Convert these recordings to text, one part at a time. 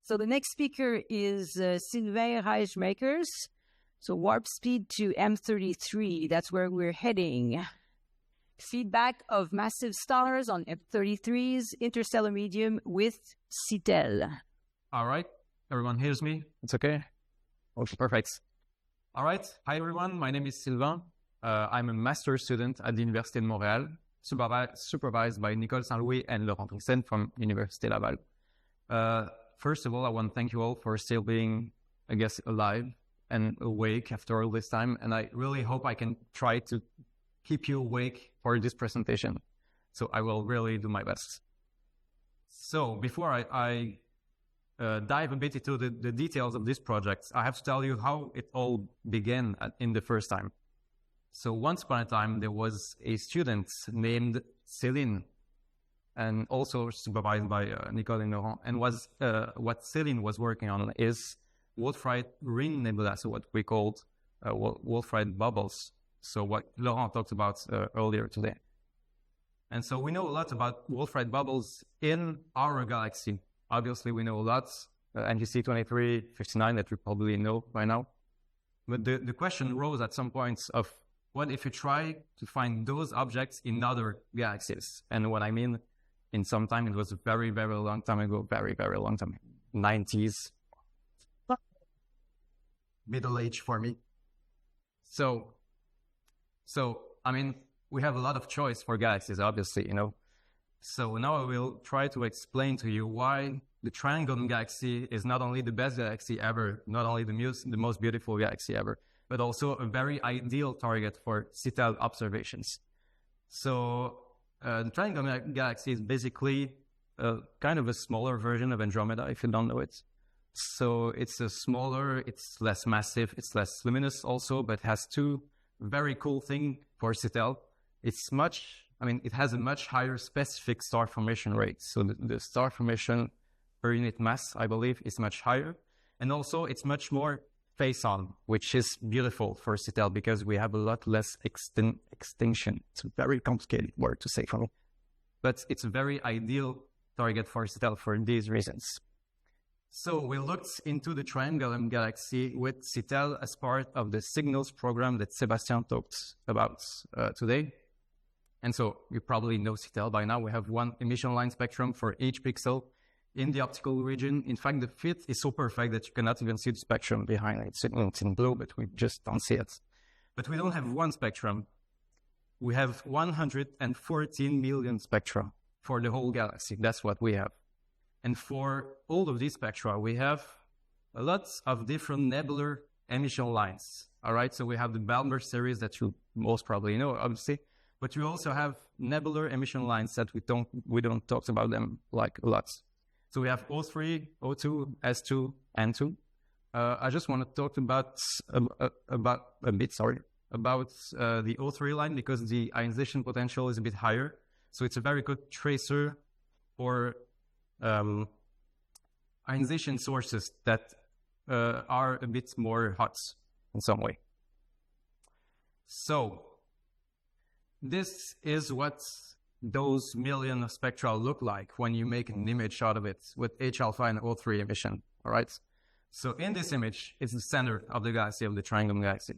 So the next speaker is Sylvain Raaijmakers. So warp speed to M33, that's where we're heading. Feedback of massive stars on M33's interstellar medium with SITELLE. All right, everyone hears me? It's okay? Okay, perfect. All right, hi everyone, my name is Sylvain. I'm a master's student at the Université de Montréal, supervised by Nicole Saint-Louis and Laurent Trixen from Université Laval. First of all, I want to thank you all for still being, I guess, alive and awake after all this time. And I really hope I can try to keep you awake for this presentation. So I will really do my best. So before I dive a bit into the details of this project, I have to tell you how it all began in the first time. So once upon a time, there was a student named Céline, and also supervised by Nicole and Laurent. And what Céline was working on is Wolf-Rayet ring nebula, so what we called Wolf-Rayet bubbles. So what Laurent talked about earlier today. And so we know a lot about Wolf-Rayet bubbles in our galaxy. Obviously, we know a lot, NGC 2359 that we probably know by now. But the question rose at some points of what if you try to find those objects in other galaxies? And what I mean, in some time, it was a very, very long time ago, very, very long time, 90s. Middle age for me. So, I mean, we have a lot of choice for galaxies, obviously, you know. So now I will try to explain to you why the Triangle Galaxy is not only the best galaxy ever, not only the most beautiful galaxy ever, but also a very ideal target for SITELLE observations. So the Triangle Galaxy is basically kind of a smaller version of Andromeda, if you don't know it. So it's a smaller, it's less massive, it's less luminous also, but has two very cool things for SITELLE. It has a much higher specific star formation rate. So the star formation per unit mass, I believe, is much higher. And also it's much more face-on, which is beautiful for SITELLE because we have a lot less extinction. It's a very complicated word to say for me. But it's a very ideal target for SITELLE for these reasons. So we looked into the Triangle Galaxy with SITELLE as part of the signals program that Sébastien talked about today. And so you probably know SITELLE by now. We have one emission line spectrum for each pixel in the optical region. In fact, the fit is so perfect that you cannot even see the spectrum behind it. It's in blue, but we just don't see it. But we don't have one spectrum. We have 114 million spectra for the whole galaxy. That's what we have. And for all of these spectra, we have a lot of different nebular emission lines. All right, so we have the Balmer series that you most probably know, obviously. But we also have nebular emission lines that we don't talk about them like a lot. So we have O3, O2, S2, N2. I just want to talk about the O3 line because the ionization potential is a bit higher. So it's a very good tracer for ionization sources that are a bit more hot in some way. So this is what those million of spectra look like when you make an image out of it with H-alpha and O3 emission, all right? So in this image, it's the center of the galaxy, of the Triangle Galaxy.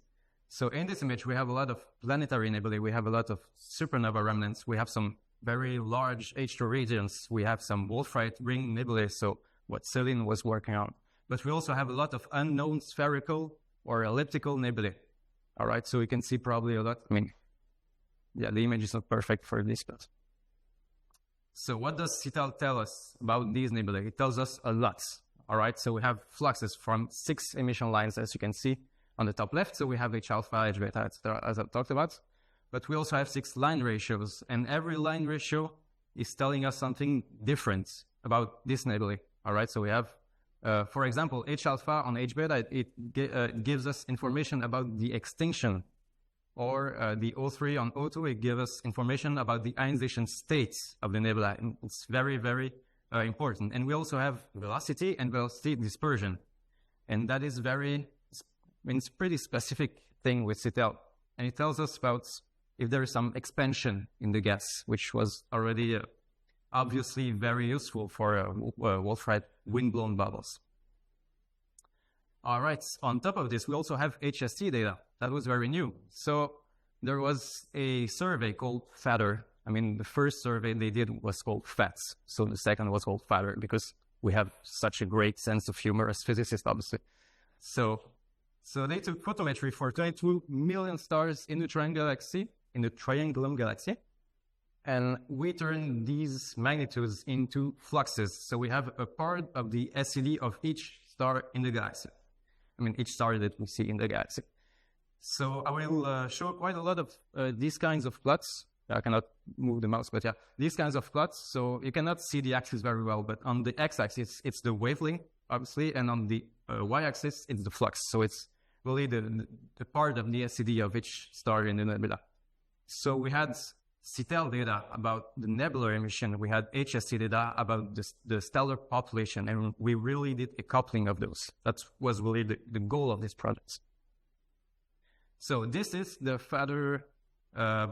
So in this image, we have a lot of planetary nebulae, we have a lot of supernova remnants, we have some very large H2 regions, we have some Wolf-Rayet ring nebulae, so what Céline was working on. But we also have a lot of unknown spherical or elliptical nebulae, all right? So we can see probably a lot, yeah, the image is not perfect for this, but. So what does SITELLE tell us about these nebulae? It tells us a lot, all right? So we have fluxes from 6 emission lines, as you can see on the top left. So we have H-alpha, H-beta, etc., as I talked about. But we also have 6 line ratios, and every line ratio is telling us something different about this nebulae, all right? So we have, for example, H-alpha on H-beta, it gives us information about the extinction. Or the O3 on O2, it gives us information about the ionization states of the nebula. And it's very, very important. And we also have velocity and velocity dispersion. And that is it's a pretty specific thing with SITELLE. And it tells us about if there is some expansion in the gas, which was already obviously very useful for Wolf-Rayet wind-blown bubbles. All right, on top of this, we also have HST data. That was very new. So there was a survey called FATTER. I mean, the first survey they did was called FATS. So the second was called FATTER because we have such a great sense of humor as physicists, obviously. So they took photometry for 22 million stars in the Triangulum galaxy. And we turned these magnitudes into fluxes. So we have a part of the SED of each star in the galaxy. I mean, each star that we see in the galaxy. So I will show quite a lot of these kinds of plots. I cannot move the mouse, but yeah, these kinds of plots. So you cannot see the axis very well, but on the x-axis, it's the wavelength, obviously, and on the y-axis, it's the flux. So it's really the part of the SED of each star in the nebula. So we had SITELLE data about the nebular emission. We had HST data about the stellar population, and we really did a coupling of those. That was really the goal of this project. So this is the FATTER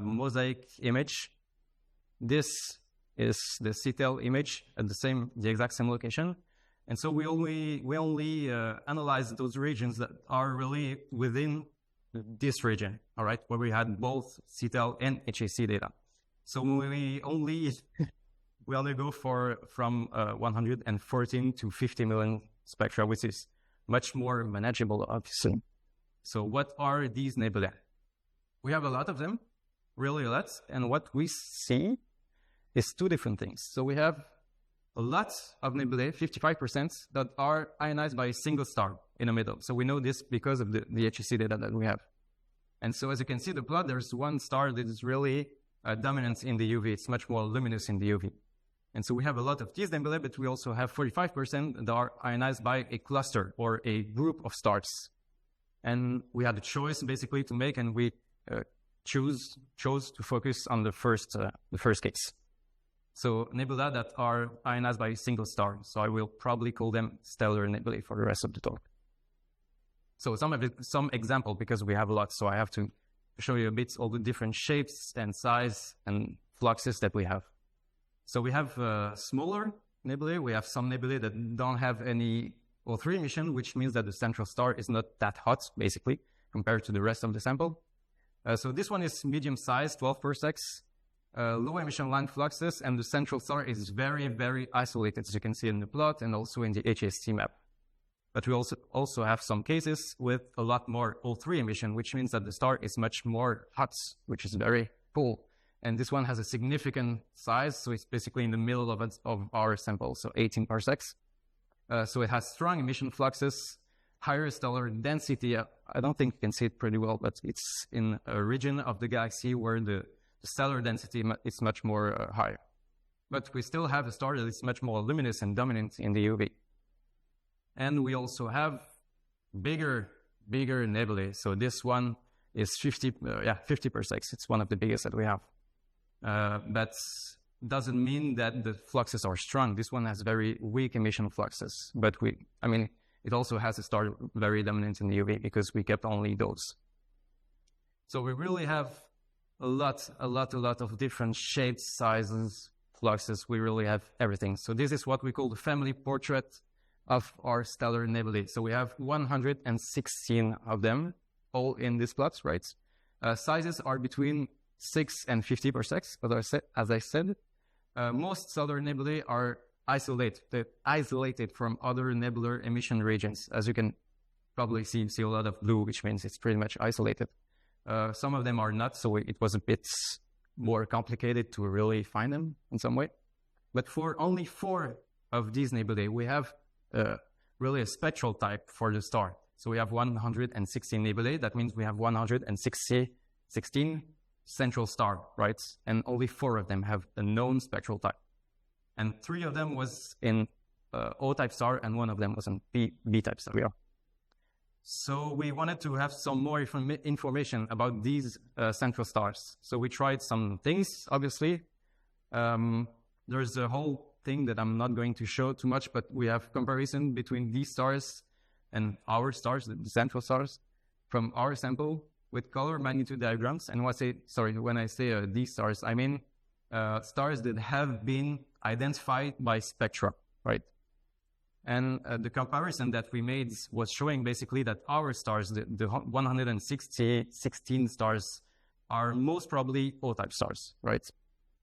mosaic image. This is the SITELLE image at the exact same location. And so we only analyze those regions that are really within this region, all right, where we had both SITELLE and HST data. So we only go from 114 to 50 million spectra, which is much more manageable, obviously. So what are these nebulae? We have a lot of them, really a lot. And what we see is two different things. So we have a lot of nebulae, 55%, that are ionized by a single star in the middle. So we know this because of the HST data that we have. And so as you can see the plot, there's one star that is really dominant in the UV. It's much more luminous in the UV. And so we have a lot of these nebulae, but we also have 45% that are ionized by a cluster or a group of stars. And we had a choice basically to make, and we chose to focus on the first case. So nebula that are ionized by a single star. So I will probably call them stellar nebulae for the rest of the talk. So some example, because we have a lot, so I have to show you a bit all the different shapes and size and fluxes that we have. So we have smaller nebulae. We have some nebulae that don't have any O3 emission, which means that the central star is not that hot, basically, compared to the rest of the sample. So this one is medium size, 12 parsecs, low emission line fluxes, and the central star is very, very isolated, as you can see in the plot and also in the HST map. But we also have some cases with a lot more O3 emission, which means that the star is much more hot, which is very cool. And this one has a significant size, so it's basically in the middle of our sample, so 18 parsecs. So it has strong emission fluxes, higher stellar density. I don't think you can see it pretty well, but it's in a region of the galaxy where the stellar density is much more higher. But we still have a star that is much more luminous and dominant in the UV. And we also have bigger nebulae. So this one is 50 parsecs. It's one of the biggest that we have. That doesn't mean that the fluxes are strong. This one has very weak emission fluxes. But it also has a star very dominant in the UV because we kept only those. So we really have a lot of different shapes, sizes, fluxes. We really have everything. So this is what we call the family portrait of our stellar nebulae. So we have 116 of them, all in these plots, right? Sizes are between 6 and 50 parsecs, but as I said, most stellar nebulae are isolated from other nebular emission regions. As you can probably see a lot of blue, which means it's pretty much isolated. Some of them are not, so it was a bit more complicated to really find them in some way. But for only 4 of these nebulae, we have really a spectral type for the star. So we have 116 nebulae. That means we have 116 central star, right? And only 4 of them have a known spectral type. And 3 of them was in O-type star, and 1 of them was in B-type star. So we wanted to have some more information about these central stars. So we tried some things, obviously. There's a whole thing that I'm not going to show too much, but we have comparison between these stars and our stars, the central stars, from our sample with color magnitude diagrams. And when I say these stars, I mean stars that have been identified by spectra, right? And the comparison that we made was showing basically that our stars, the 116 stars, are most probably O-type stars, right?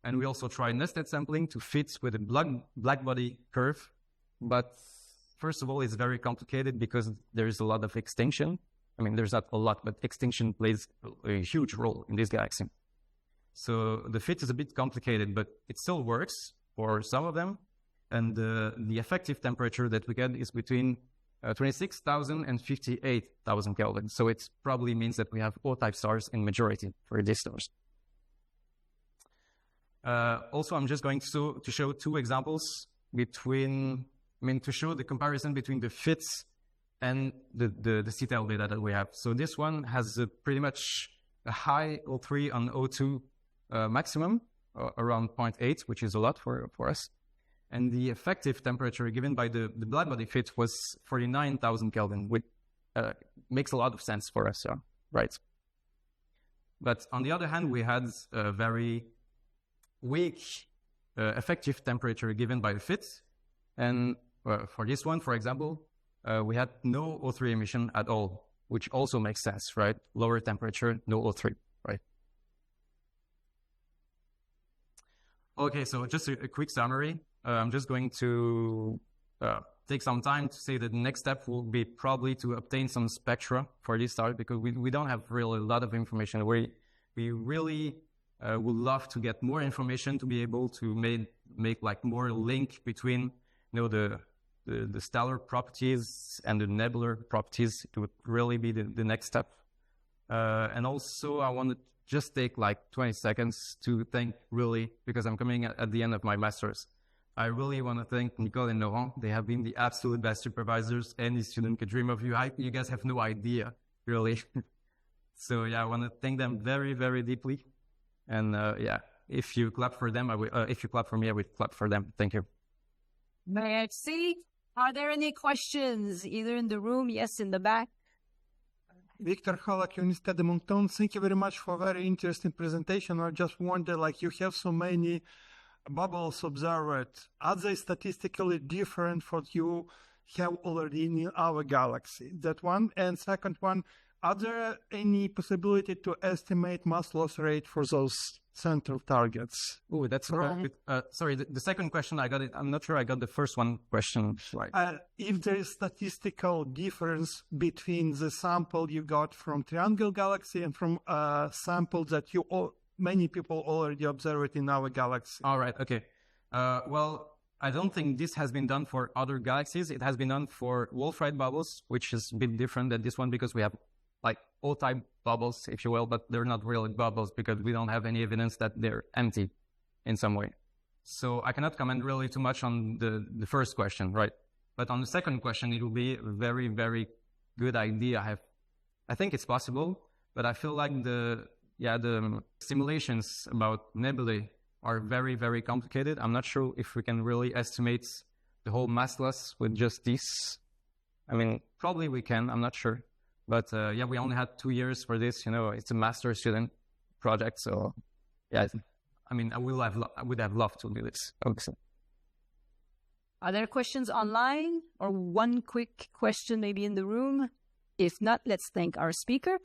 And we also tried nested sampling to fit with a black body curve. But first of all, it's very complicated because there is a lot of extinction. I mean, there's not a lot, but extinction plays a huge role in this galaxy. So the fit is a bit complicated, but it still works for some of them. And the effective temperature that we get is between 26,000 and 58,000 Kelvin. So it probably means that we have O-type stars in majority for these stars. Also, I'm just going to show two examples to show the comparison between the fits and the SITELLE data that we have. So this one has pretty much a high O3 on O2 maximum, around 0.8, which is a lot for us. And the effective temperature given by the black body fit was 49,000 Kelvin, which makes a lot of sense for us, right? But on the other hand, we had a very weak effective temperature given by the fit. And for this one, for example, we had no O3 emission at all, which also makes sense, right? Lower temperature, no O3, right? Okay, so just a quick summary. I'm just going to take some time to say that the next step will be probably to obtain some spectra for this star, because we don't have really a lot of information. We really would love to get more information to be able to make like more link between the stellar properties and the nebular properties. It would really be the next step. And also I want to just take like 20 seconds to thank, really, because I'm coming at the end of my master's. I really want to thank Nicole and Laurent. They have been the absolute best supervisors any student could dream of. You guys have no idea, really. So yeah, I want to thank them very, very deeply. And if you clap for them, if you clap for me, I would clap for them. Thank you. Merci. Are there any questions, either in the room? Yes, in the back. Victor Halak, Université de Moncton. Thank you very much for a very interesting presentation. I just wonder, like, you have so many bubbles observed. Are they statistically different from what you have already in our galaxy? That one. And second one, are there any possibility to estimate mass loss rate for those central targets? Oh, that's good. Sorry, the second question, I got it. I'm not sure I got the first one question right. If there is statistical difference between the sample you got from Triangle Galaxy and from samples that many people already observed in our galaxy. All right. Okay. Well, I don't think this has been done for other galaxies. It has been done for Wolf-Rayet bubbles, which is a bit different than this one because we have like O-type bubbles, if you will, but they're not really bubbles because we don't have any evidence that they're empty in some way. So I cannot comment really too much on the first question, right? But on the second question, it will be a very, very good idea. I think it's possible, but I feel like the simulations about nebulae are very, very complicated. I'm not sure if we can really estimate the whole mass loss with just this. I mean, probably we can, I'm not sure. But we only had 2 years for this. It's a master student project. So yeah, I mean, I would have loved to do this, obviously. Are there questions online or one quick question maybe in the room? If not, let's thank our speaker.